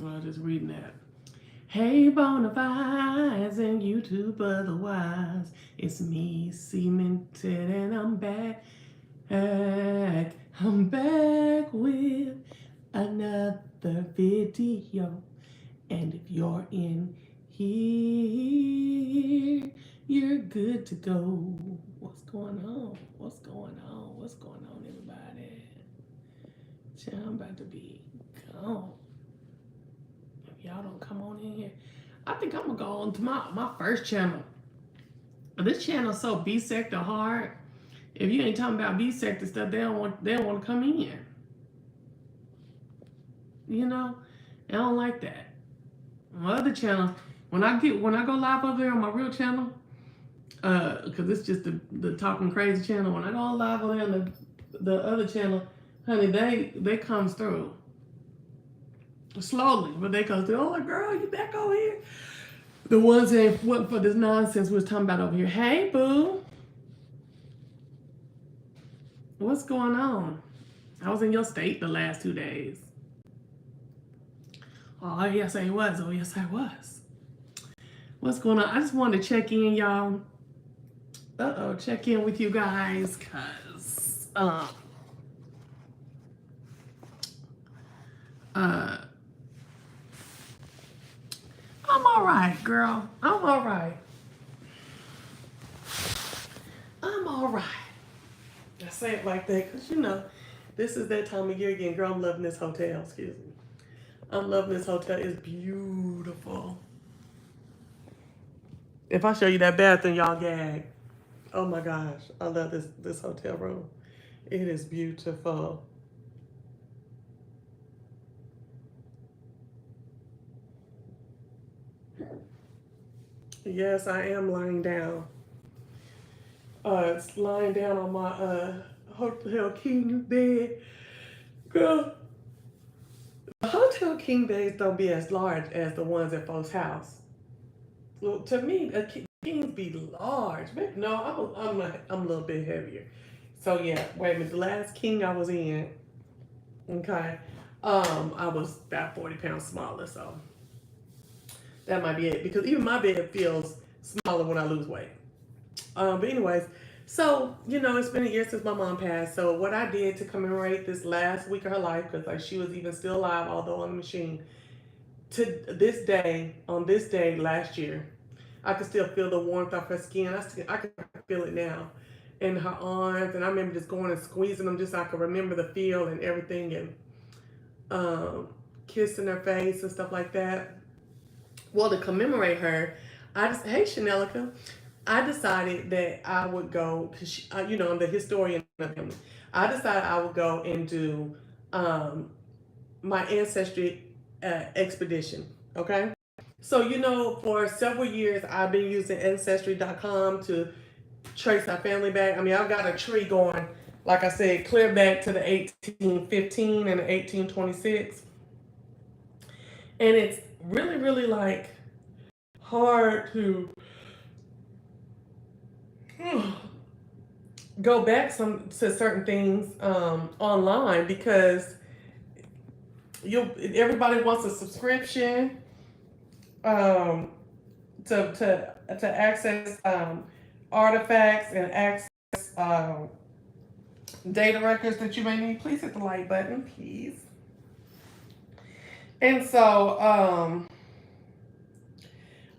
I was just reading that. Hey, Bonafides and YouTube otherwise. It's me, Cmeantit, and I'm back. I'm back with another video. And if you're in here, you're good to go. What's going on? What's going on? What's going on, everybody? I'm about to be gone. If y'all don't come on in here, I think I'm gonna go on to my first channel. This channel's so B sector hard. If you ain't talking about B sector stuff, they don't want to come in. You know, I don't like that. My other channel, when I go live over there on my real channel, because it's just the talking crazy channel. When I go live over there on the other channel, honey, they comes through slowly, but they come through. Oh, girl, you back over here? The ones that wasn't for this nonsense we was talking about over here. Hey, boo, what's going on? I was in your state the last 2 days. Oh, yes, I was. Oh, yes, I was. What's going on? I just wanted to check in, y'all. Check in with you guys, cause I'm all right, girl. I'm all right. I'm all right. I say it like that because this is that time of year again. Girl, I'm loving this hotel. Excuse me. I'm loving this hotel. It's beautiful. If I show you that bathroom, y'all gag. Oh my gosh, I love this hotel room. It is beautiful. Yes, I am lying down. It's lying down on my hotel king bed. Girl, the hotel king beds don't be as large as the ones at folks' house. Well, to me, a kings be large. No, I'm a little bit heavier. So yeah, wait a minute. The last king I was in, okay, I was about 40 pounds smaller. So that might be it. Because even my bed feels smaller when I lose weight. But anyways, so it's been a year since my mom passed. So what I did to commemorate this last week of her life, because like she was even still alive, although on the machine, to this day, on this day last year, I could still feel the warmth of her skin. I can feel it now in her arms, and I remember just going and squeezing them, just so I could remember the feel and everything, and kissing her face and stuff like that. Well, to commemorate her, hey Chanelica, I decided that I would go because I'm the historian of the family. I decided I would go and do my ancestry expedition. Okay, so for several years I've been using ancestry.com to trace our family back. I mean, I've got a tree going, like I said, clear back to the 1815 and the 1826, and it's really, really like hard to go back to certain things online because everybody wants a subscription to access artifacts and access data records that you may need. Please hit the like button, please. And so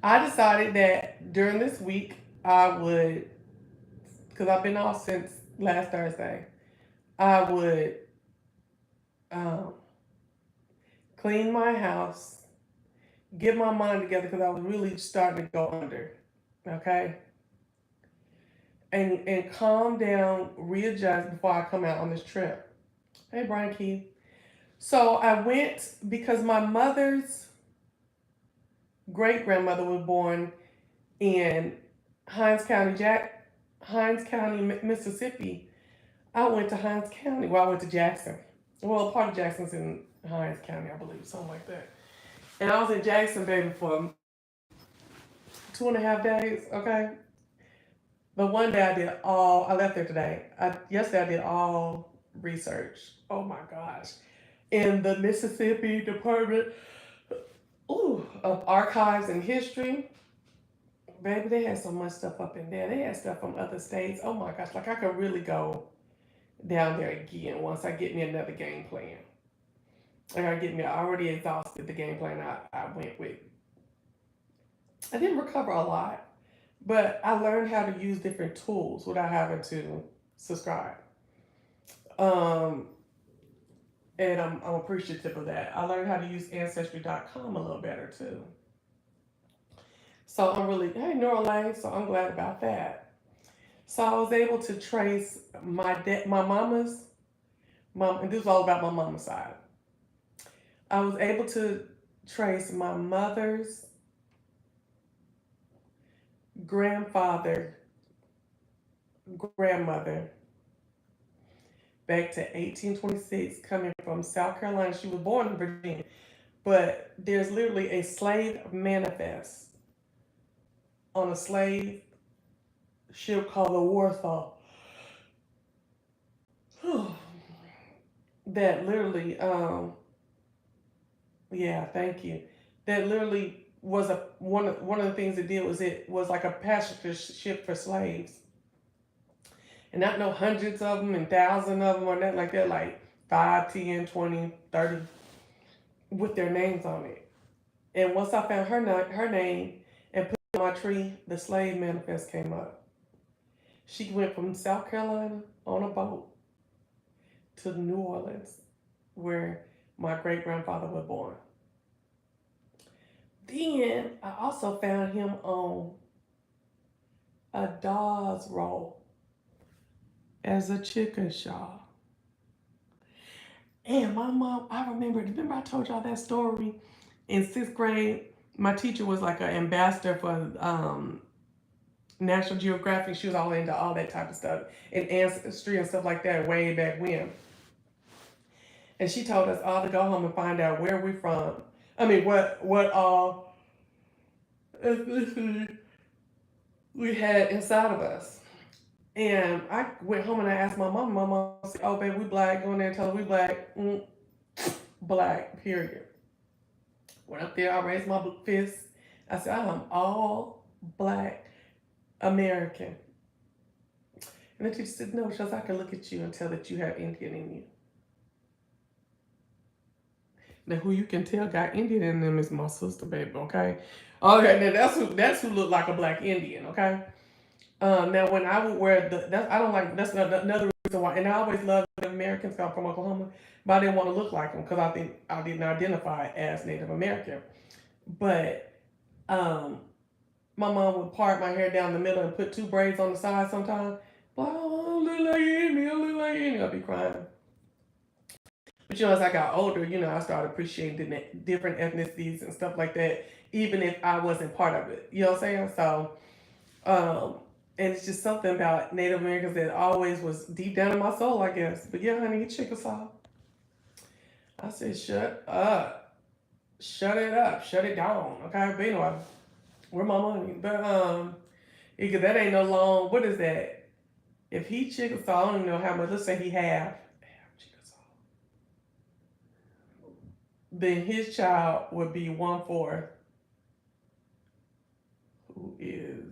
I decided that during this week I would, because I've been off since last Thursday, I would clean my house, get my mind together because I was really starting to go under, okay? And calm down, readjust before I come out on this trip. Hey, Brian Key. So I went because my mother's great-grandmother was born in Hinds County, Mississippi. I went to Hinds County. Well, I went to Jackson. Well, part of Jackson's in Hinds County, I believe, something like that. And I was in Jackson, baby, for 2.5 days, okay? But one day I left there today. Yesterday I did all research. Oh my gosh. In the Mississippi Department of archives and history. Baby, they had so much stuff up in there. They had stuff from other states. Oh my gosh, like I could really go down there again once I get me another game plan. I gotta get me. I already exhausted the game plan I went with. I didn't recover a lot, but I learned how to use different tools without having to subscribe. Um, and I'm appreciative of that. I learned how to use Ancestry.com a little better too. So I'm really, hey, Norlay, so I'm glad about that. So I was able to trace my mama's mom, and this is all about my mama's side. I was able to trace my mother's grandfather, grandmother back to 1826, coming from South Carolina. She was born in Virginia, but there's literally a slave manifest on a slave ship called the Warsaw that literally, yeah, thank you. That literally was one of the things it did was it was like a passenger ship for slaves, and not no hundreds of them and thousands of them or nothing like that, like 5, 10, 20, 30 with their names on it. And once I found her name and put it on my tree, the slave manifest came up. She went from South Carolina on a boat to New Orleans, where my great grandfather was born. Then I also found him on a Dawes roll as a Chickashaw. And my mom, I remember I told y'all that story in 6th grade. My teacher was like an ambassador for National Geographic. She was all into all that type of stuff and ancestry and stuff like that way back when. And she told us all to go home and find out where we're from. I mean, what all we had inside of us. And I went home and I asked my mom. My mom said, "Oh, baby, we black." Go in there and tell her we black. Black, period. Went up there, I raised my fist. I said, "I am all black American." And the teacher said, "No, because I can look at you and tell that you have Indian in you." Now, who you can tell got Indian in them is my sister, baby, okay? Okay, now that's who looked like a black Indian, okay? Now, when I would wear I don't like, that's another reason why, and I always loved the Americans come from Oklahoma, but I didn't want to look like them because I think I didn't identify as Native American. But um, my mom would part my hair down the middle and put 2 braids on the side sometimes. Well, I don't look like Indian, I look like Indian. I'd be crying. But as I got older, I started appreciating the different ethnicities and stuff like that, even if I wasn't part of it. You know what I'm saying? So, um, and it's just something about Native Americans that always was deep down in my soul, I guess. But yeah, honey, Chickasaw. I said, shut up. Shut it up. Shut it down. Okay? But anyway, where my money? But, because that ain't no long, what is that? If he Chickasaw, I don't even know how much, let's say he half Chickasaw. Then his child would be 1/4, who is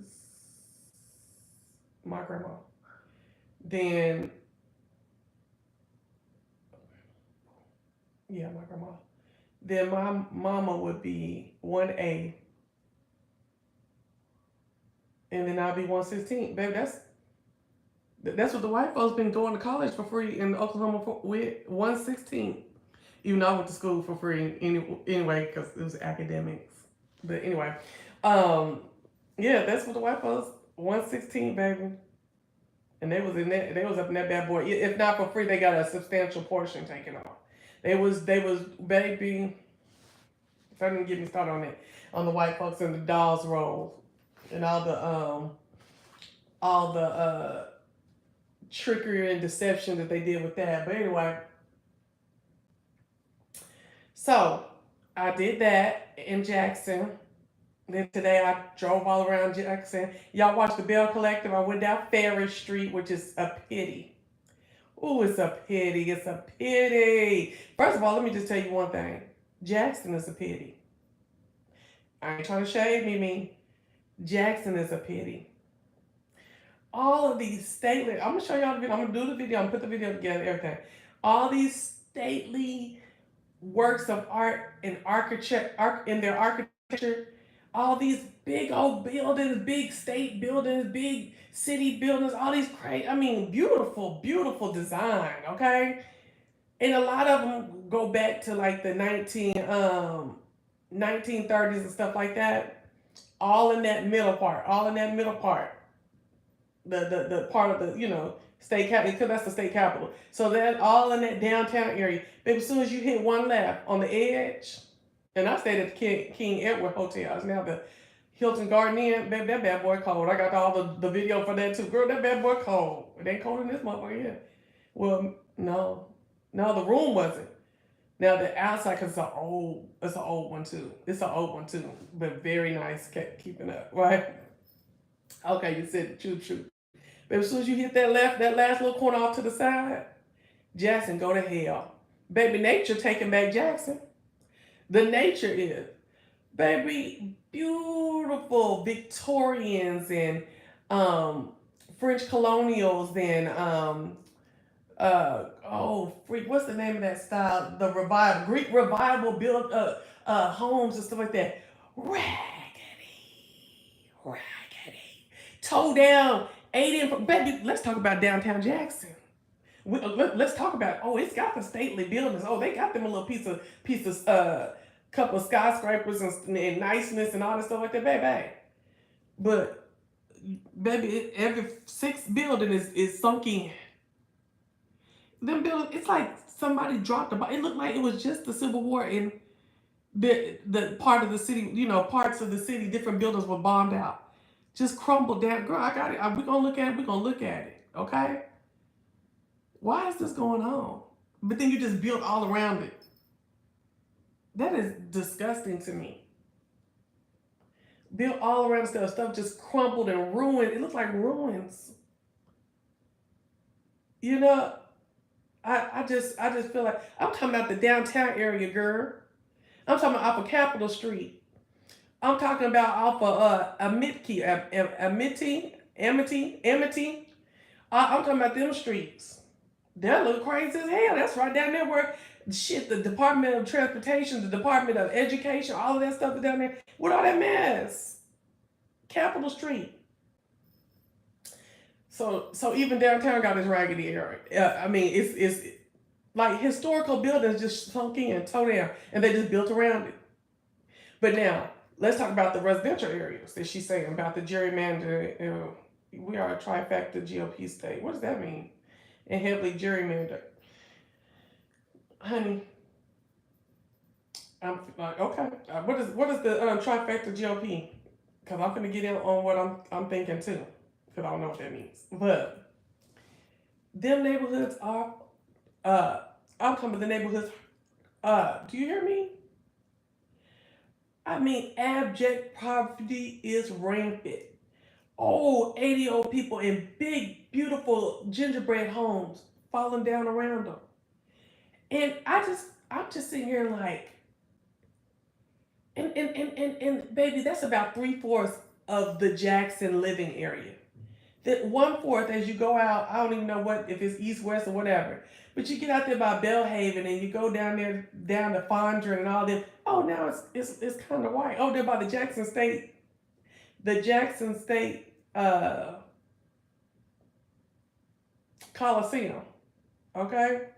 my grandma. Then, yeah, my grandma. Then my mama would be 1/8, and then I'll be 1/16. Baby, that's what the white folks been going to college for free in Oklahoma with 1/16. Even though I went to school for free anyway, because it was academics. But anyway, yeah, that's what the white folks 1/16, baby. And they was up in that bad boy. If not for free, they got a substantial portion taken off. They was baby. So I didn't get me started on it. On the white folks and the Dawes roll and all the trickery and deception that they did with that. But anyway, so I did that in Jackson. Then today I drove all around Jackson. Y'all watched the Bell Collective. I went down Ferris Street, which is a pity. Oh, it's a pity. It's a pity. First of all, let me just tell you one thing. Jackson is a pity. I ain't trying to shade me. Jackson is a pity. All of these stately, I'm gonna show y'all the video. I'm gonna do the video. I'm gonna put the video together, everything. All these stately works of art and architecture, in their architecture. All these big old buildings, big state buildings, big city buildings. All these crazy. I mean, beautiful, beautiful design. Okay, and a lot of them go back to like the 1930s and stuff like that. All in that middle part. All in that middle part. The part of the state capital, because that's the state capital. So that all in that downtown area. But as soon as you hit one left on the edge, and I stayed at the King Edward Hotel. It's now the Hilton Garden Inn. Baby, that bad boy cold. I got all the video for that too. Girl, that bad boy cold. It ain't cold in this motherfucker yet. Well, no, the room wasn't. Now the outside, cause it's an old one too. It's an old one too, but very nice, kept keeping up, right? Okay, you said the truth. But as soon as you hit that last little corner off to the side, Jackson go to hell. Baby, nature taking back Jackson. The nature is, baby, beautiful Victorians and French colonials and what's the name of that style? The revival, Greek revival built homes and stuff like that. Raggedy, toe down, 8 in. Baby, let's talk about downtown Jackson. Let's talk about. Oh, it's got the stately buildings. Oh, they got them a little piece of couple of skyscrapers and niceness and all this stuff like that, baby. But baby, every sixth building is sunk in. Them buildings, it's like somebody dropped the. It looked like it was just the Civil War and the part of the city. Parts of the city, different buildings were bombed out, just crumbled down. Girl, I got it. We're gonna look at it. We're gonna look at it. Okay. Why is this going on? But then you just built all around it. That is disgusting to me. Built all around stuff just crumbled and ruined. It looks like ruins. I just feel like I'm talking about the downtown area, girl. I'm talking about off of Capitol Street. I'm talking about off of Amity. I'm talking about them streets. That look crazy as hell. That's right down there where the Department of Transportation, the Department of Education, all of that stuff is down there with all that mess. Capitol Street. So even downtown got this raggedy area. I mean, it's like historical buildings just sunk in, toe down, and they just built around it. But now let's talk about the residential areas that she's saying about the gerrymandering. We are a trifecta GOP state. What does that mean? And heavily gerrymandered. Honey, I'm like, okay. What is the trifecta GOP? Because I'm going to get in on what I'm thinking too. Because I don't know what that means. But them neighborhoods are, I'm talking about the neighborhoods, do you hear me? I mean, abject poverty is rampant. 80-old people in big, beautiful gingerbread homes falling down around them. And I'm just sitting here like, and baby, that's about 3/4 of the Jackson living area. That 1/4 as you go out, I don't even know if it's east, west, or whatever. But you get out there by Belhaven and you go down there, down to Fondren and all that. Oh, now it's kind of white. Oh, they're by the Jackson State Coliseum. Okay?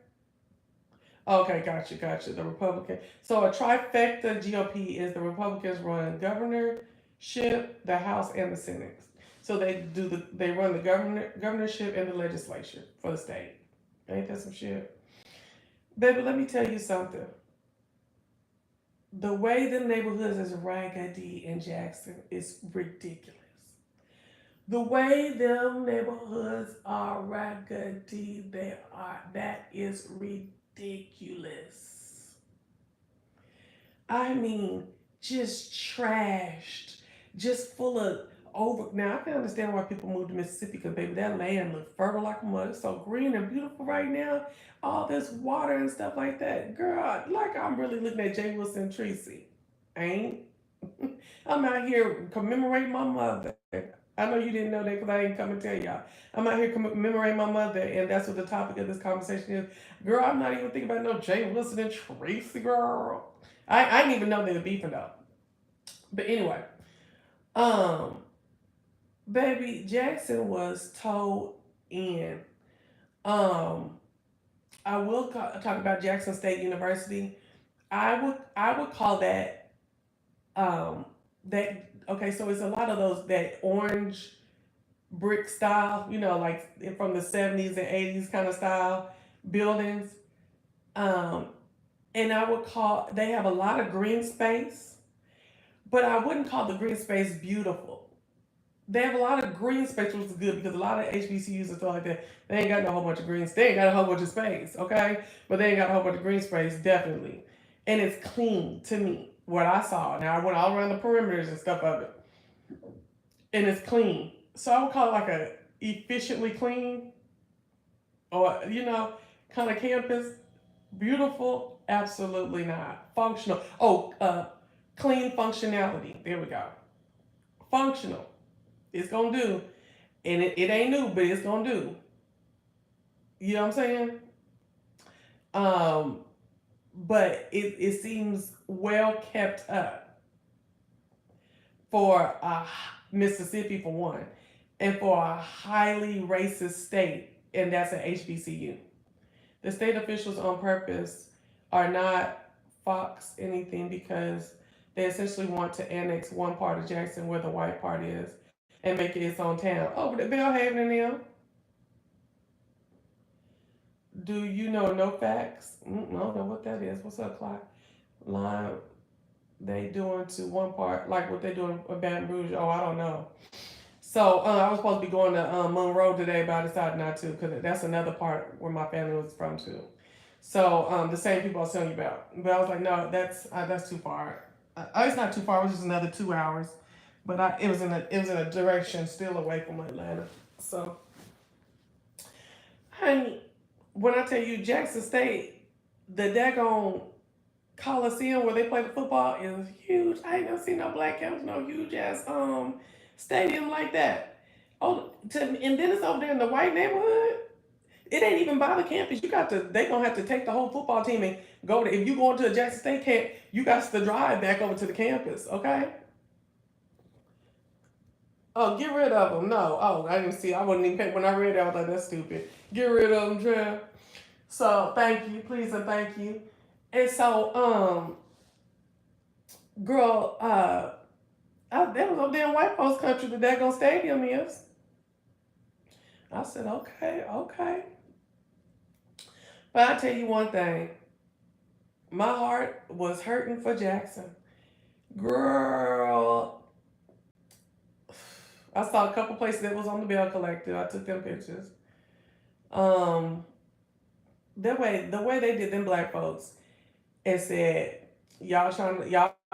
Okay, gotcha. The Republican. So a trifecta GOP is the Republicans run governorship, the House, and the Senate. So they run the governorship and the legislature for the state. Ain't that some shit? Baby, let me tell you something. The way the neighborhoods is raggedy in Jackson is ridiculous. The way them neighborhoods are raggedy, that is ridiculous. I mean, just trashed, just full of now I can understand why people move to Mississippi because baby, that land looks fertile like a mud. It's so green and beautiful right now. All this water and stuff like that. Girl, like I'm really looking at Jay Wilson and Tracy. Ain't? I'm out here commemorating my mother. I know you didn't know that because I didn't come and tell y'all. I'm out here commemorating my mother, and that's what the topic of this conversation is. Girl, I'm not even thinking about no Jay Wilson and Tracy, girl. I didn't even know they were beefing though. But anyway, um, baby, Jackson was told in. Um, I will talk about Jackson State University. I would call that that okay. So it's a lot of those that orange brick style, like from the 70s and 80s kind of style buildings. Um, and I would call they have a lot of green space, but I wouldn't call the green space beautiful. They have a lot of green space, which is good because a lot of HBCUs and stuff like that, they ain't got no whole bunch of greens. They ain't got a whole bunch of space, okay? But they ain't got a whole bunch of green space, definitely. And it's clean to me, what I saw. Now I went all around the perimeters and stuff of it. And it's clean. So I would call it like a efficiently clean or, kind of campus. Beautiful, absolutely not. Functional. Oh, clean functionality. There we go. Functional. It's gonna do. And it ain't new, but it's gonna do. You know what I'm saying? Um, but it seems well kept up for Mississippi for one, and for a highly racist state, and that's an HBCU. The state officials on purpose are not Fox anything because they essentially want to annex one part of Jackson where the white part is and make it its own town. Oh, but Bellhaven and them. Do you know no facts? I don't know what that is. What's up, Clyde? Line they doing to one part, like what they doing in Baton Rouge? Oh, I don't know. So I was supposed to be going to Monroe today, but I decided not to because that's another part where my family was from too. So the same people I was telling you about, but I was like, no, that's too far. It's not too far. It was just another 2 hours, but it was in a direction still away from Atlanta. So, honey, when I tell you Jackson State, the daggone Coliseum where they play the football is huge. I ain't never seen no black campus, no huge ass stadium like that. And then it's over there in the white neighborhood. It ain't even by the campus. They gonna have to take the whole football team and go to. If you go into a Jackson State camp, you got to drive back over to the campus. Okay. Oh, get rid of them. No. Oh, I didn't see. I wasn't even pay. When I read that, I was like, that's stupid. Get rid of them, Trev. So thank you, please and thank you. And so, girl, that was up there in White Post Country. The daggone stadium is. I said, okay, okay. But I tell you one thing, my heart was hurting for Jackson. Girl, I saw a couple places that was on the bill collector. I took them pictures. Um, the way they did them black folks and said, y'all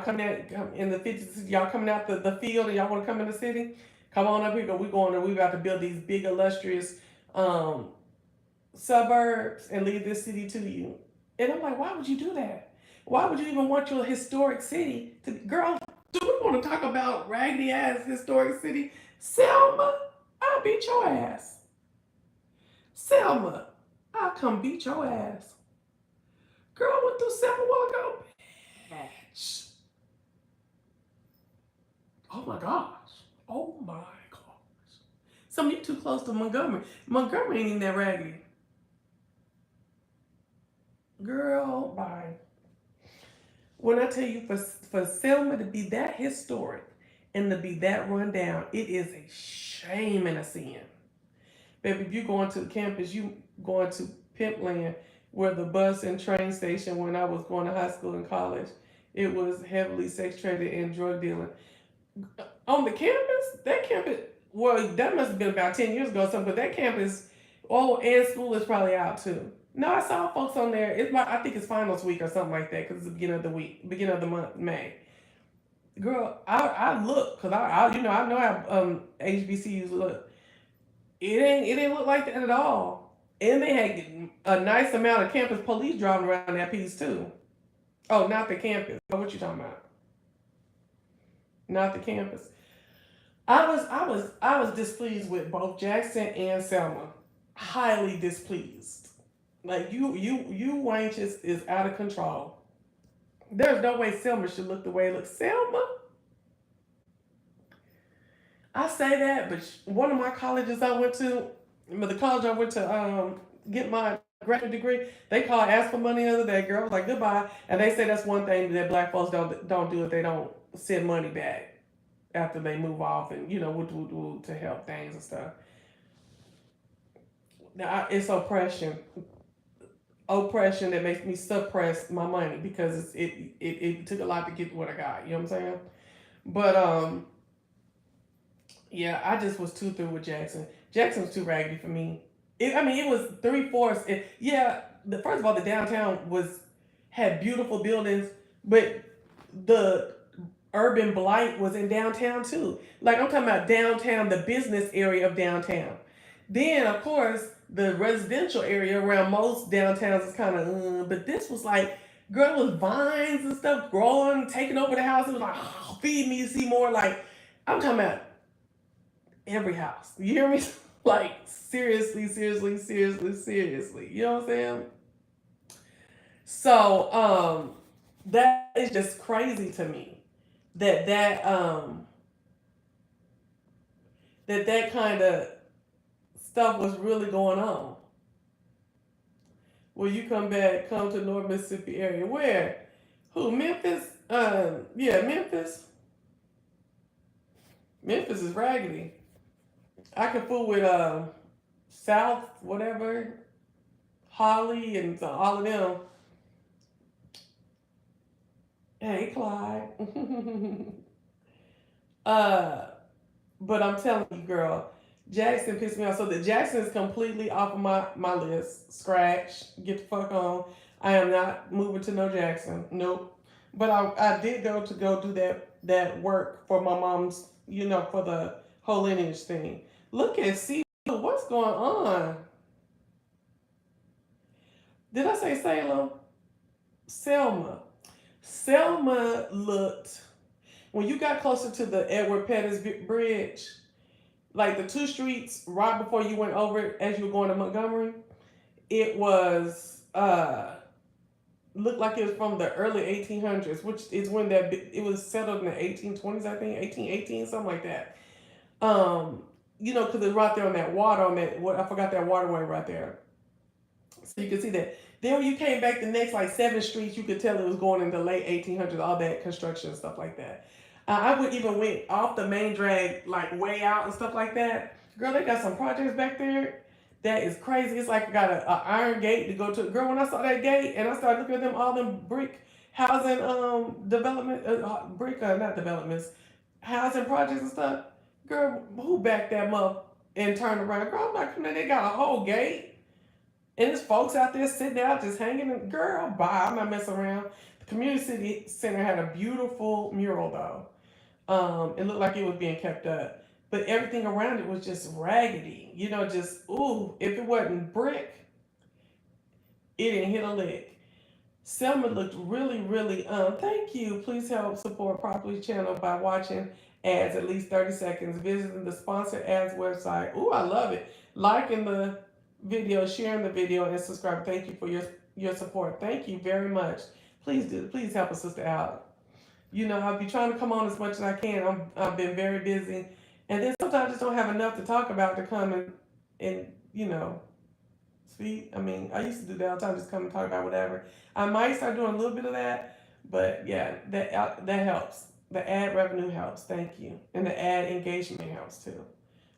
coming in the 50s, y'all coming out the field and y'all want to come in the city? Come on up here, because we about to build these big illustrious um suburbs and leave this city to you. And I'm like, why would you do that? Why would you even want your historic city to, girl? Do we want to talk about raggedy ass historic city? Selma, I'll beat your ass. Selma, I'll come beat your ass. Girl, I went through Selma a while ago. Bitch. Oh my gosh. Oh my gosh. Some you too close to Montgomery. Montgomery ain't even that raggedy. Girl, bye. When I tell you for Selma to be that historic and to be that run down, it is a shame and a sin. Baby, if you going to the campus, you going to Pimpland, where the bus and train station when I was going to high school and college, it was heavily sex traded and drug dealing. On the campus, that campus, well, that must have been about 10 years ago or something, but that campus, and school is probably out too. No, I saw folks on there. I think it's finals week or something like that because it's the beginning of the week, beginning of the month, May. Girl, I look because I know how HBCUs look. It didn't look like that at all. And they had a nice amount of campus police driving around that piece too. Oh, not the campus. What you talking about? not the campus. I was displeased with both Jackson and Selma. Highly displeased. Like you wenches is out of control. There's no way Selma should look the way it looks. Selma, I say that, but one of my colleges I went to, but the college I went to get my graduate degree, they called, asked for money the other day. Girl, I was like goodbye, and they say that's one thing that black folks don't do it. They don't send money back after they move off, and to help things and stuff. Now it's oppression that makes me suppress my money because it took a lot to get what I got. You know what I'm saying? But yeah, I just was too through with Jackson. Jackson was too raggedy for me. I mean, it was three-fourths. Yeah, first of all, the downtown had beautiful buildings, but the urban blight was in downtown too. Like I'm talking about downtown, the business area of downtown. Then, of course, the residential area around most downtowns is kind of, but this was like, girl, it was vines and stuff growing, taking over the house. It was like, oh, feed me, see more. Like, I'm talking about every house. You hear me? Like, seriously, seriously, seriously, seriously. You know what I'm saying? So, that is just crazy to me. That kind of stuff was really going on. Well, you come to North Mississippi area. Where? Who? Memphis? Yeah, Memphis. Memphis is raggedy. I can fool with South, whatever, Holly, and all of them. Hey, Clyde. uh, but I'm telling you, girl, Jackson pissed me off. So the Jackson is completely off of my list. Scratch. Get the fuck on. I am not moving to no Jackson. Nope. But I did go do that work for my mom's, for the whole lineage thing. Look at see what's going on. Did I say Salem? Selma. Selma looked, when you got closer to the Edward Pettus Bridge, like the two streets right before you went over it as you were going to Montgomery, it was looked like it was from the early 1800s, which is when it was settled in the 1820s, I think, 1818, something like that. Because it's right there on that water, I forgot that waterway right there. So you can see that. Then when you came back the next like 7 streets, you could tell it was going in the late 1800s, all that construction and stuff like that. I would even went off the main drag, like way out and stuff like that. Girl, they got some projects back there. That is crazy. It's like I got a iron gate to go to. Girl, when I saw that gate and I started looking at them, all them brick housing development, brick not developments, housing projects and stuff. Girl, who backed them up and turned around? Girl, I'm like, they got a whole gate. And there's folks out there sitting out just hanging. Girl, bye. I'm not messing around. The community center had a beautiful mural though. It looked like it was being kept up. But everything around it was just raggedy. Just, ooh, if it wasn't brick, it didn't hit a lick. Selma looked really, really, thank you. Please help support Properly Channel by watching ads at least 30 seconds, visiting the sponsored ads website. Ooh, I love it. Liking the video, sharing the video, and subscribe. Thank you for your support. Thank you very much. Please help a sister out. I'll be trying to come on as much as I can. I've been very busy, and then sometimes I just don't have enough to talk about to come and speak. I mean, I used to do that all the time, just come and talk about whatever. I might start doing a little bit of that, but yeah, that helps. The ad revenue helps. Thank you, and the ad engagement helps too.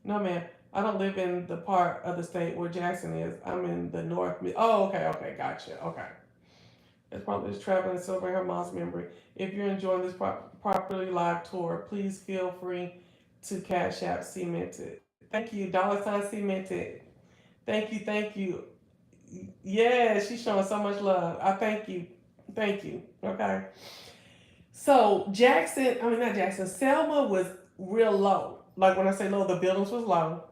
No, man. I don't live in the part of the state where Jackson is. I'm in the north. Oh, okay, gotcha. Okay. It's probably just traveling and celebrating her mom's memory. If you're enjoying this Properly live tour, please feel free to CashApp Cmeantit. Thank you. $ Cmeantit. Thank you. Yeah, she's showing so much love. I thank you. Thank you. Okay. So not Jackson, Selma was real low. Like when I say low, the buildings was low.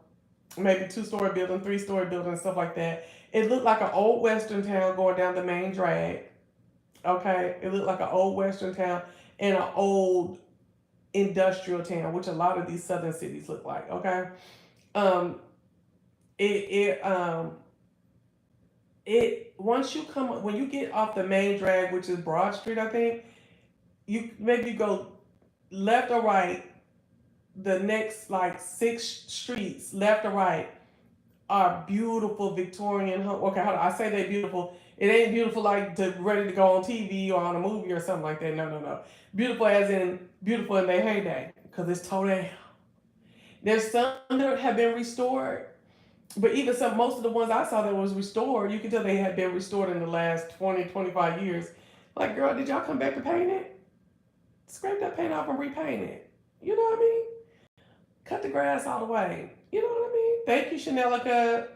Maybe 2-story building, 3-story building, stuff like that. It looked like an old western town going down the main drag. Okay, it looked like an old western town and an old industrial town, which a lot of these southern cities look like. Okay, um, it it once you come when you get off the main drag, which is Broad Street, I think you maybe go left or right. The next like 6 streets, left or right, are beautiful Victorian home. Okay, hold on. I say they're beautiful. It ain't beautiful like to ready to go on TV or on a movie or something like that. No, no, no. Beautiful as in beautiful in their heyday, because it's totally. There's some that have been restored, but even some, most of the ones I saw that was restored, you can tell they had been restored in the last 20, 25 years. Like, girl, did y'all come back to paint it? Scrape that paint off and repaint it. You know what I mean? Cut the grass all the way. You know what I mean? Thank you, Chanelica.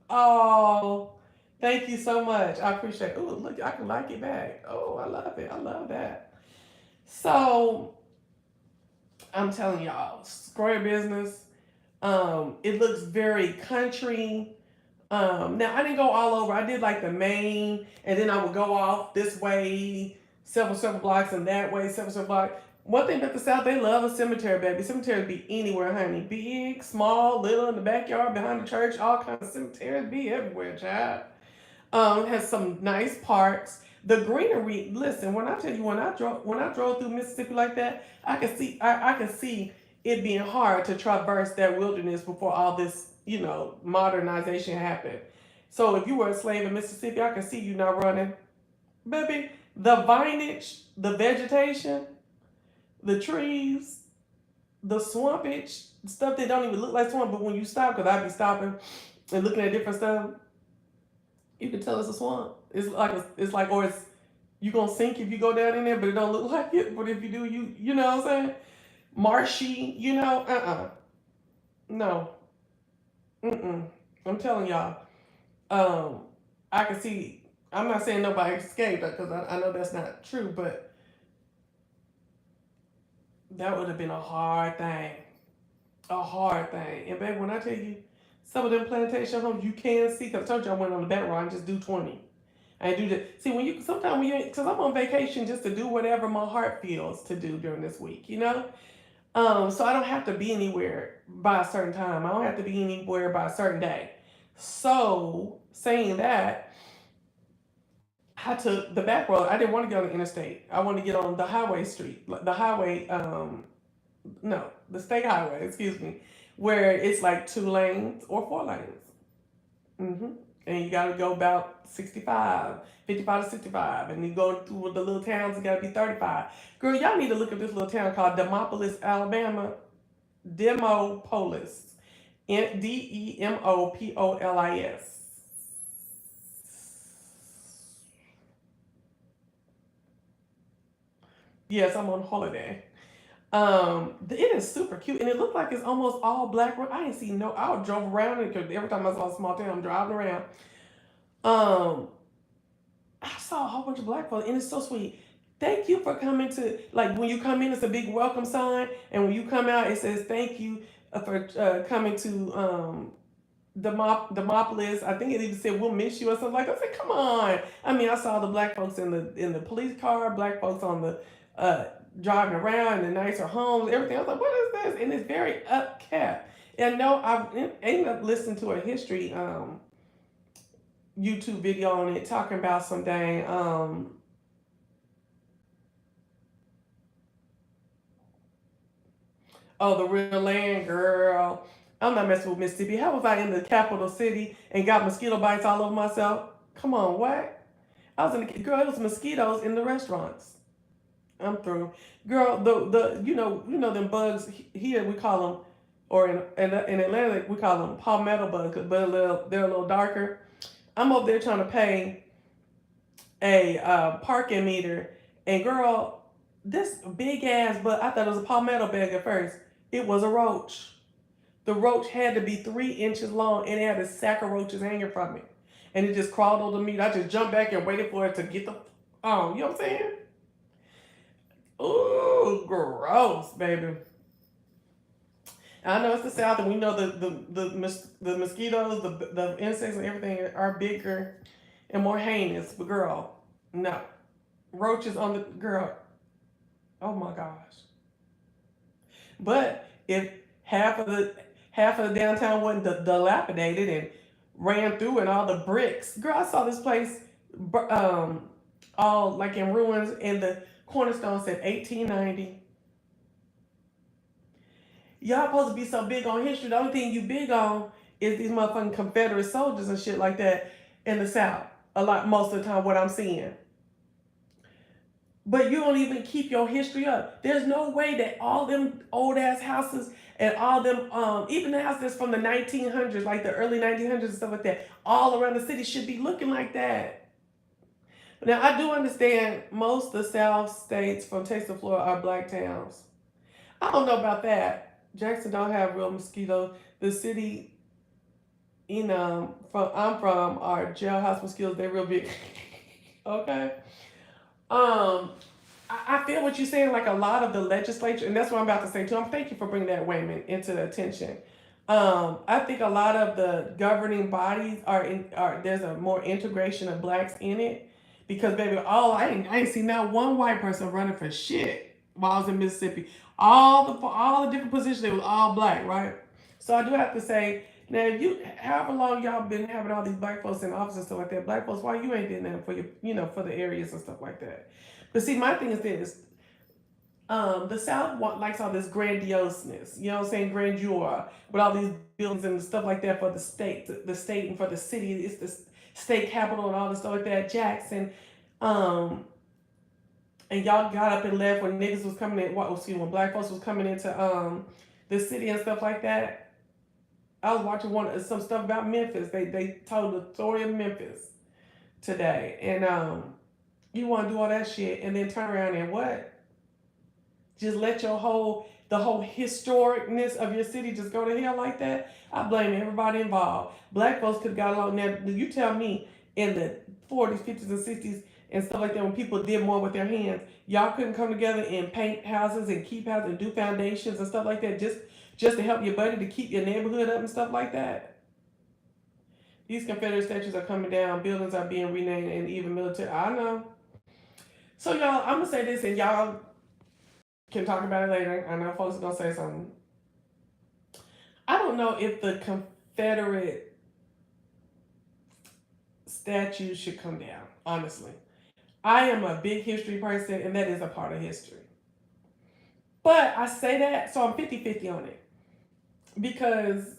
Oh, thank you so much. I appreciate it. Oh, look, I can like it back. Oh, I love it. I love that. So I'm telling y'all, square business. It looks very country. Now I didn't go all over. I did like the main, and then I would go off this way, several blocks, and that way, several blocks. One thing about the South, they love a cemetery, baby. Cemeteries be anywhere, honey. Big, small, little, in the backyard, behind the church, all kinds of cemeteries be everywhere, child. Has some nice parks. The greenery. Listen, when I tell you, when I drove through Mississippi like that, I can see it being hard to traverse that wilderness before all this, modernization happened. So if you were a slave in Mississippi, I can see you not running, baby. The vinage, the vegetation, the trees, the swampage, stuff that don't even look like swamp, but when you stop, because I be stopping and looking at different stuff, you can tell it's a swamp. Or it's you gonna sink if you go down in there, but it don't look like it. But if you do, you know what I'm saying? Marshy, no, I'm telling y'all, um, I can see. I'm not saying nobody escaped because I know that's not true, but that would have been a hard thing. And baby, when I tell you, some of them plantation homes you can see, because I told you I went on the back road and just do 20. I do that. See, sometimes when you, because I'm on vacation just to do whatever my heart feels to do during this week. So I don't have to be anywhere by a certain time. I don't have to be anywhere by a certain day. So saying that, I took the back road. I didn't want to get on the interstate. I wanted to get on the highway street, the highway. No, the state highway. Excuse me, where it's like 2 lanes or 4 lanes. hmm And you got to go about 65, 55 to 65. And you go through the little towns, it got to be 35. Girl, y'all need to look at this little town called Demopolis, Alabama. Demopolis. Demopolis. Yes, I'm on holiday. It is super cute, and it looked like it's almost all black. I ain't seen no. I drove around it because every time I saw a small town, I'm driving around. Um, I saw a whole bunch of black folks, and it's so sweet. Thank you for coming to, like, when you come in, it's a big welcome sign, and when you come out, it says thank you for coming to Demopolis. I think it even said we'll miss you or something like that. I said, come on. I mean, I saw the black folks in the police car, black folks on the uh, driving around in the nicer homes, everything. I was like, what is this? And it's very upkept. And no, I ended up listening to a history YouTube video on it talking about some dang oh, the real land, girl. I'm not messing with Mississippi. How was I in the capital city and got mosquito bites all over myself? Come on, what? I was in the girl. It was mosquitoes in the restaurants. I'm through, girl. The you know them bugs here we call them, or in Atlanta we call them palmetto bugs, but they're a little darker. I'm over there trying to pay a parking meter, and girl, this big ass, but I thought it was a palmetto bag at first. It was a roach. The roach had to be 3 inches long, and it had a sack of roaches hanging from it, and it just crawled over me. I just jumped back and waited for it to get the. Oh, you know what I'm saying? Ooh, gross, baby. I know it's the South, and we know the mosquitoes, the insects, and everything are bigger and more heinous. But girl, no roaches on the girl. Oh my gosh. But if half of the downtown wasn't dilapidated and ran through and all the bricks, girl, I saw this place all like in ruins, and the cornerstone said 1890. Y'all supposed to be so big on history. The only thing you big on is these motherfucking Confederate soldiers and shit like that in the South. A lot, most of the time, what I'm seeing. But you don't even keep your history up. There's no way that all them old ass houses and all them, even the houses from the 1900s, like the early 1900s and stuff like that, all around the city should be looking like that. Now, I do understand most of the South states from Texas to Florida are black towns. I don't know about that. Jackson don't have real mosquitoes. The city, from I'm from, our jailhouse mosquitoes, they're real big. Okay. Um, I feel what you're saying. Like a lot of the legislature, and that's what I'm about to say too. Thank you for bringing that, Wayman, into attention. I think a lot of the governing bodies are there's a more integration of blacks in it, because baby, I ain't seen not one white person running for shit while I was in Mississippi. All the different positions, they was all black, right? So I do have to say, now if you however long y'all been having all these black folks in office and stuff like that, black folks, why you ain't doing nothing for your for the areas and stuff like that? But see, my thing is this: the South likes all this grandioseness, you know what I'm saying, grandeur, with all these buildings and stuff like that for the state and for the city. It's the state capital and all this stuff like that. Jackson, um, and y'all got up and left when niggas was coming in. When black folks was coming into the city and stuff like that. I was watching some stuff about Memphis. They told the story of Memphis today, and you want to do all that shit and then turn around and what? Just let the whole historicness of your city just go to hell like that? I blame everybody involved. Black folks could have got along. Now, you tell me, in the 40s, 50s, and 60s and stuff like that, when people did more with their hands, y'all couldn't come together and paint houses and keep houses and do foundations and stuff like that just to help your buddy to keep your neighborhood up and stuff like that? These Confederate statues are coming down, buildings are being renamed, and even military. I know. So y'all, I'm gonna say this, and y'all can talk about it later. I know folks are gonna say something. I don't know if the Confederate statues should come down, honestly. I am a big history person, and that is a part of history. But I say that, so I'm 50-50 on it. Because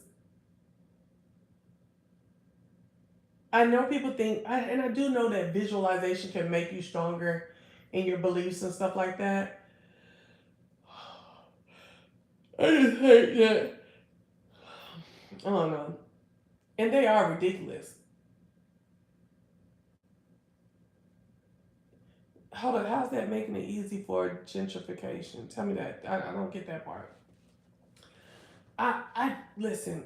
I know people think, and I do know that visualization can make you stronger in your beliefs and stuff like that. I just hate that. I don't know. And they are ridiculous. Hold on, how's that making it easy for gentrification? Tell me that. I don't get that part. I listen.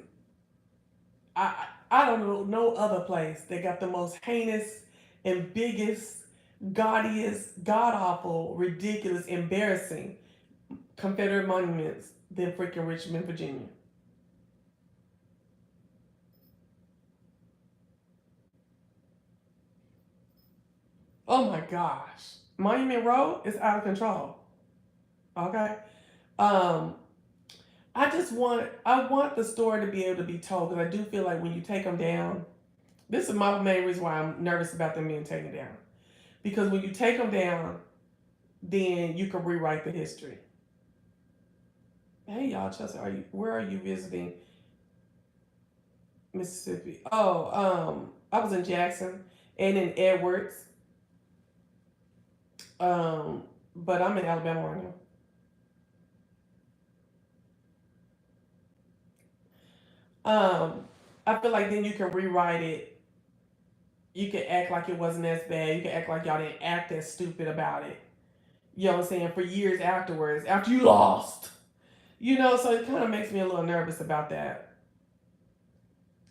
I don't know no other place that got the most heinous and biggest, gaudiest, god awful, ridiculous, embarrassing Confederate monuments than freaking Richmond, Virginia. Oh my gosh. Monument Road is out of control. Okay. Um, I want the story to be able to be told, because I do feel like when you take them down, this is my main reason why I'm nervous about them being taken down. Because when you take them down, then you can rewrite the history. Hey y'all, Chelsea, where are you visiting Mississippi? Oh, I was in Jackson and in Edwards. But I'm in Alabama right now. I feel like then you can rewrite it. You can act like it wasn't as bad. You can act like y'all didn't act as stupid about it. You know what I'm saying? For years afterwards, after you lost. So it kind of makes me a little nervous about that.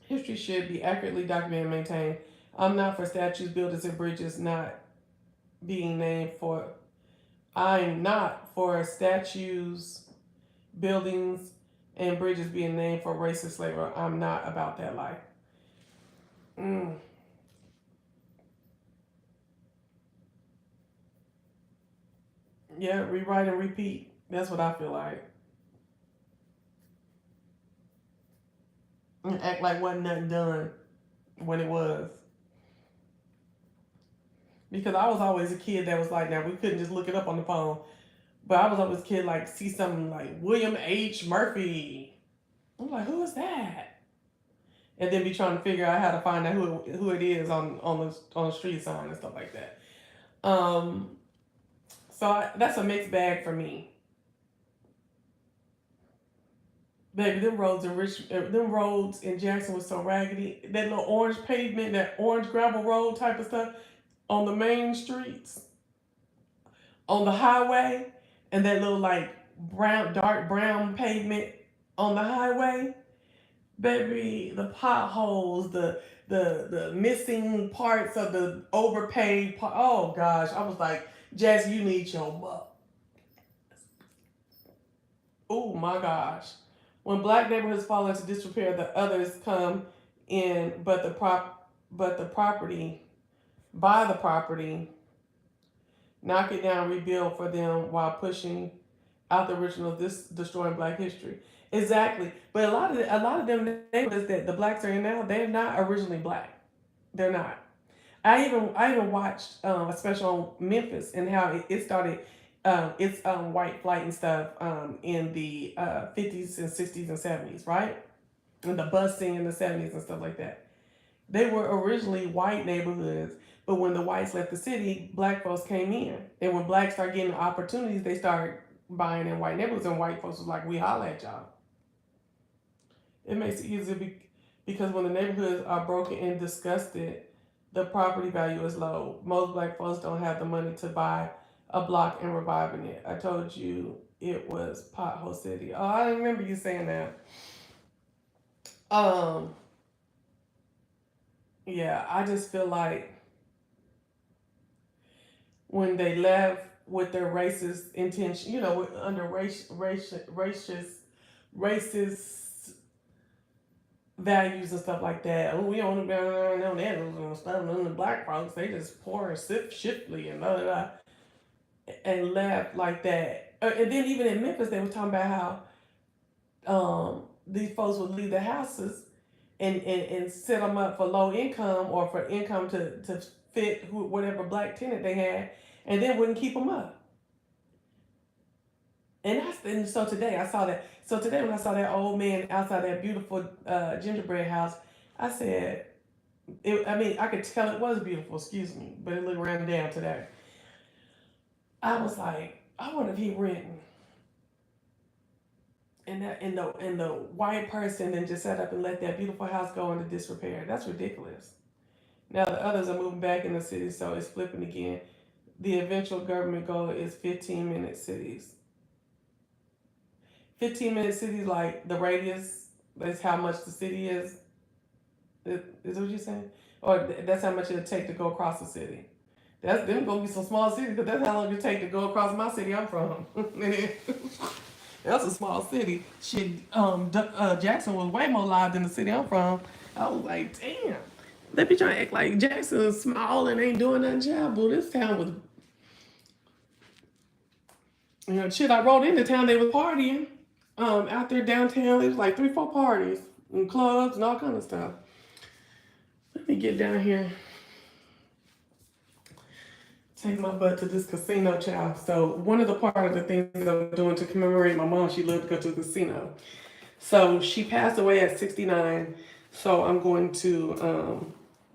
History should be accurately documented and maintained. I'm not for statues, buildings, and bridges not being named for. I'm not for statues, buildings, and bridges being named for racist slavery. I'm not about that life. Mm. Yeah, rewrite and repeat. That's what I feel like. and act like wasn't nothing done when it was. Because I was always a kid that was like, now we couldn't just look it up on the phone, but I was always a kid like see something like William H. Murphy. I'm like, who is that? And then be trying to figure out how to find out who it is on the street sign and stuff like that. That's a mixed bag for me. Baby, them roads in Jackson was so raggedy. That little orange pavement, that orange gravel road type of stuff on the main streets, on the highway, and that little like dark brown pavement on the highway. Baby, the potholes, the missing parts of the overpaved part. Oh gosh, I was like, Jess, you need your butt. Oh my gosh. When black neighborhoods fall into disrepair, the others come in, but the property, buy the property, knock it down, rebuild for them while pushing out the original, this destroying black history. Exactly. But a lot of them neighborhoods that the blacks are in now, they're not originally black. They're not. I even watched a special on Memphis and how it started its white flight and stuff in the 50s and 60s and 70s, right? And the busing in the 70s and stuff like that. They were originally white neighborhoods, but when the whites left the city, black folks came in. And when blacks started getting opportunities, they started buying in white neighborhoods, and white folks was like, we holla at y'all. It makes it easier because when the neighborhoods are broken and disgusted, the property value is low. Most black folks don't have the money to buy a block and reviving it. I told you it was pothole city. Oh, I remember you saying that. Yeah, I just feel like when they left with their racist intention, under racist values and stuff like that. Oh, we don't know that stuff. And the black folks, they just pour and sip shiftly and blah, blah, blah, and left like that. And then even in Memphis, they were talking about how these folks would leave their houses and set them up for low income or for income to fit whatever black tenant they had, and then wouldn't keep them up. And so today I saw that. So today when I saw that old man outside that beautiful gingerbread house, I said, I could tell it was beautiful, excuse me, but it looked ran down today. I was like, I wonder if he renting. And the white person then just sat up and let that beautiful house go into disrepair. That's ridiculous. Now the others are moving back in the city, so it's flipping again. The eventual government goal is 15-minute cities. 15-minute cities, like the radius, that's how much the city is. Is what you're saying? Or that's how much it'll take to go across the city. That's them gonna be some small cities, because that's how long it take to go across my city I'm from. That's a small city. Shit, Jackson was way more live than the city I'm from. I was like, damn. They be trying to act like Jackson's small and ain't doing nothing, child. Boo, this town was, shit, I rode into town, they was partying. Out there downtown, there was like 3-4 parties and clubs and all kind of stuff. Let me get down here. Take my butt to this casino, child. So one of the part of the things that I'm doing to commemorate my mom, she loved to go to the casino. So she passed away at 69. So I'm going to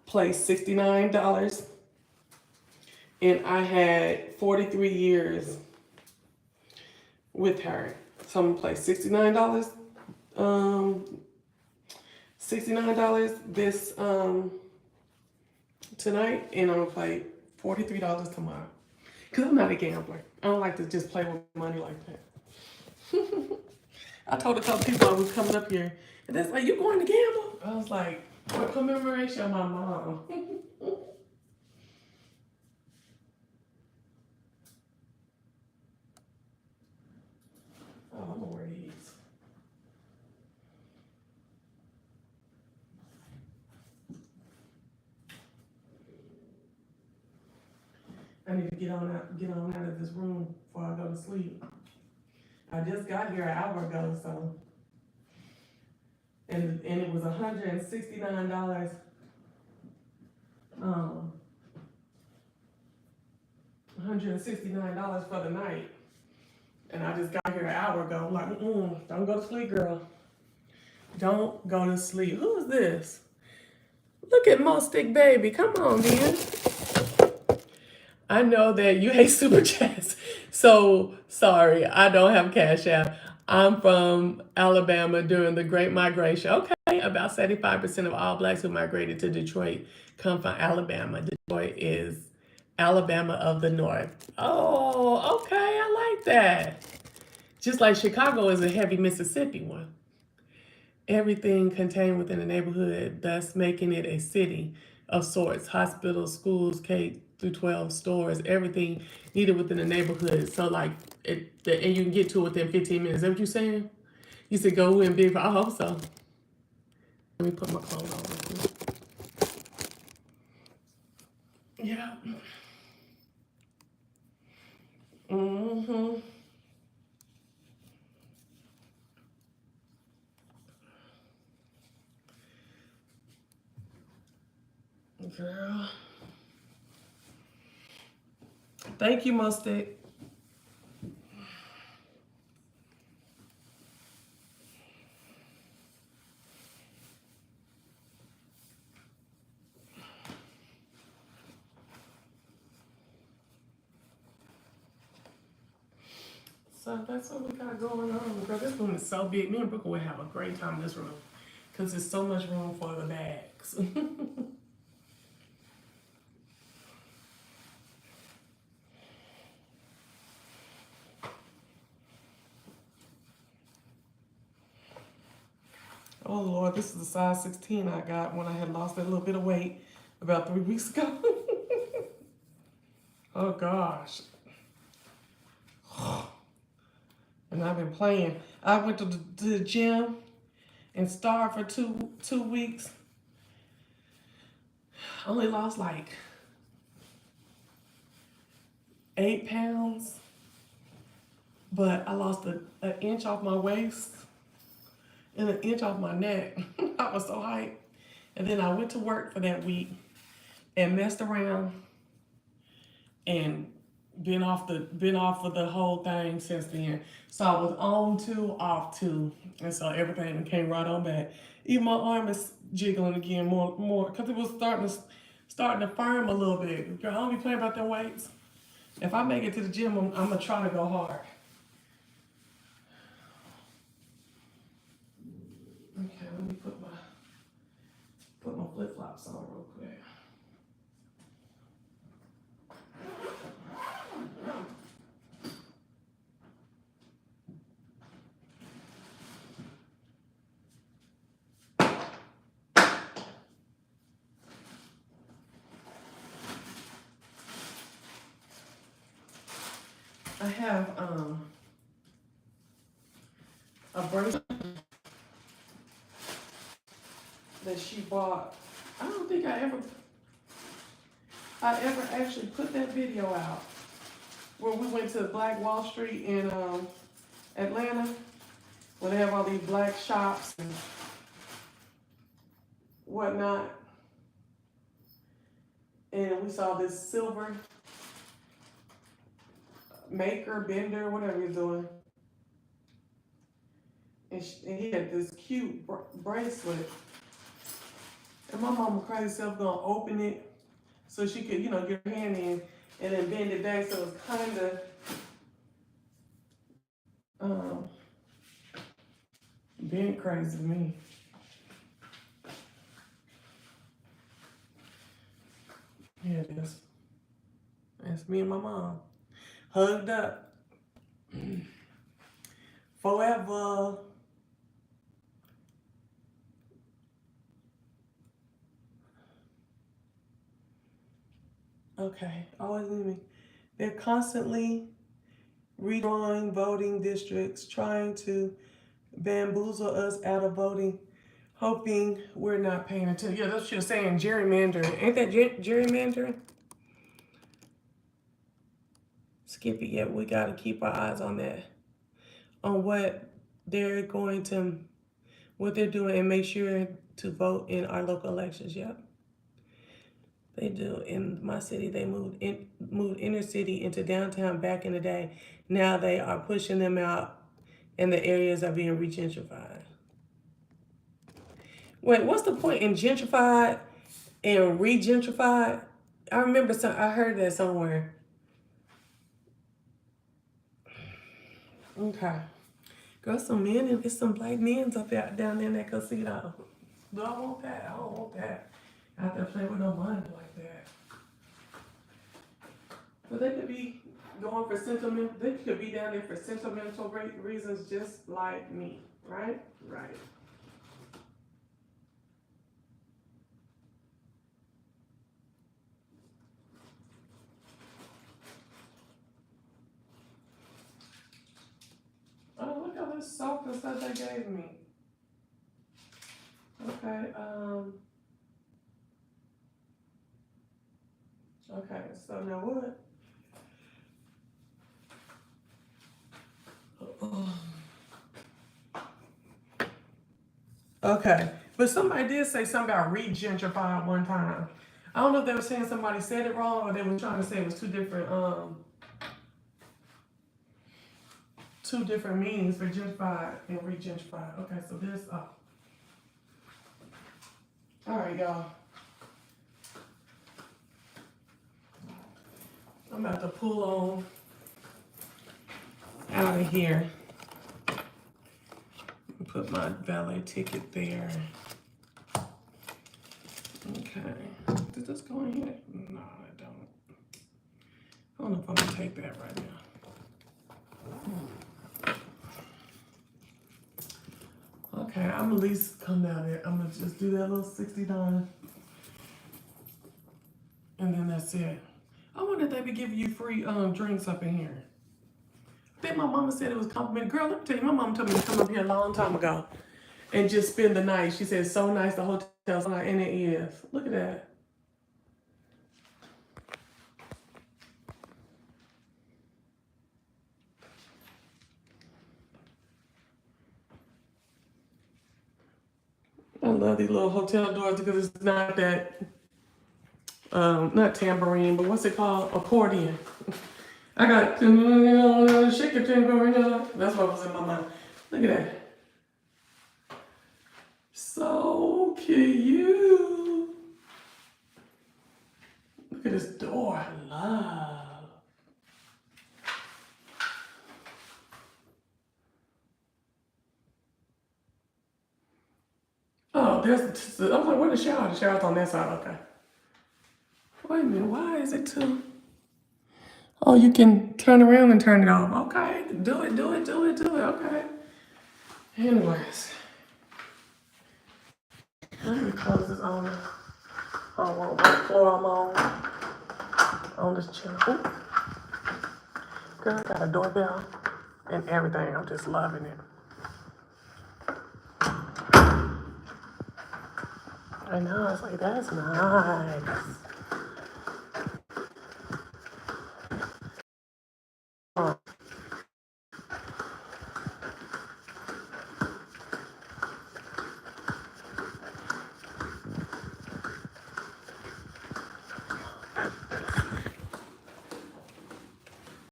play $69. And I had 43 years with her. So I'm gonna play $69. $69 this tonight, and I'm gonna play $43 tomorrow. Cause I'm not a gambler. I don't like to just play with money like that. I told a couple people I was coming up here, and that's like, you going to gamble? I was like, for commemoration of my mom. Oh, I'm gonna wear these. I need to get on out of this room before I go to sleep. I just got here an hour ago, so and it was $169. $169 for the night. And I just got here an hour ago. I'm like, don't go to sleep, girl. Don't go to sleep. Who is this? Look at Mo Stick Baby. Come on, man. I know that you hate super chats. So sorry, I don't have Cash App. I'm from Alabama during the Great Migration. Okay, about 75% of all blacks who migrated to Detroit come from Alabama. Detroit is Alabama of the North. Oh, okay, I like that. Just like Chicago is a heavy Mississippi one. Everything contained within the neighborhood, thus making it a city of sorts. Hospitals, schools, K through 12 stores, everything needed within the neighborhood. So like and you can get to it within 15 minutes. Is that what you're saying? You said go in big. I hope so. Let me put my phone on real quick. Yeah. Mm-hmm. Girl. Thank you, Mustard. So that's what we got going on. Girl, this room is so big. Me and Brooke would have a great time in this room because there's so much room for the bags. Oh Lord, this is the size 16 I got when I had lost that little bit of weight about 3 weeks ago. Oh gosh. And I've been playing. I went to the gym and starved for two weeks. I only lost like 8 pounds, but I lost an inch off my waist and an inch off my neck. I was so hyped. And then I went to work for that week and messed around and been off of the whole thing since then. So I was on 2, off 2, and so everything came right on back. Even my arm is jiggling again more because it was starting to firm a little bit. Girl, I don't be playing about them weights. If I make it to the gym, I'm gonna try to go hard. Okay, let me put my flip flops on real quick. I have a bracelet that she bought. I don't think I ever actually put that video out where we went to Black Wall Street in Atlanta, where they have all these black shops and whatnot. And we saw this silver maker, bender, whatever he's doing. And he had this cute bracelet. And my mama crazy self gonna open it so she could, get her hand in and then bend it back so it's kind of bent crazy to me. Here it is. That's me and my mom. Hugged up. Forever. Okay, always leave me. They're constantly redrawing voting districts, trying to bamboozle us out of voting, hoping we're not paying attention. Yeah, that's what you're saying, gerrymandering. Ain't that gerrymandering? Skip it yet. We got to keep our eyes on that, on what they're going to, what they're doing and make sure to vote in our local elections. Yep, they do. In my city, they moved inner city into downtown back in the day. Now they are pushing them out, and the areas are being regentrified. Wait, what's the point in gentrified and regentrified? I remember I heard that somewhere. Okay. Girl, some men and it's some black men's up there down there in that casino. Do I want that? I don't want that. I have to play with no money like that. But they could be going for sentiment. They could be down there for sentimental reasons, just like me, right? Right. Oh, look at this soap and stuff they gave me. Okay. Okay. So now what? Okay. But somebody did say something about regentrified one time. I don't know if they were saying somebody said it wrong or they were trying to say it was two different meanings for gentrified and regentrified. Okay, so this all right, y'all. I'm about to pull on out of here. Put my valet ticket there. Okay. Does this go in here? No, I don't. I don't know if I'm gonna take that right now. Okay, I'm at least come down there. I'm gonna just do that little 69. And then that's it. I wonder if they be giving you free drinks up in here. I think my mama said it was complimentary. Girl, let me tell you, my mama told me to come up here a long time ago and just spend the night. She said it's so nice, the hotel's so nice, and it is. Look at that. I love these little hotel doors because it's not that, not tambourine, but what's it called? Accordion. I got shake it tambourine. That's what was in my mind. Look at that. So cute. Look at this door. I love. Oh, I was like, where's the shower? The shower's on that side. Okay. Wait a minute. Why is it two? Oh, you can turn around and turn it off. Okay. Do it. Okay. Anyways. Let me close this on. I don't want what floor I'm on this chair. Ooh. Girl, I got a doorbell and everything. I'm just loving it. I know, it's like, that's nice. Oh.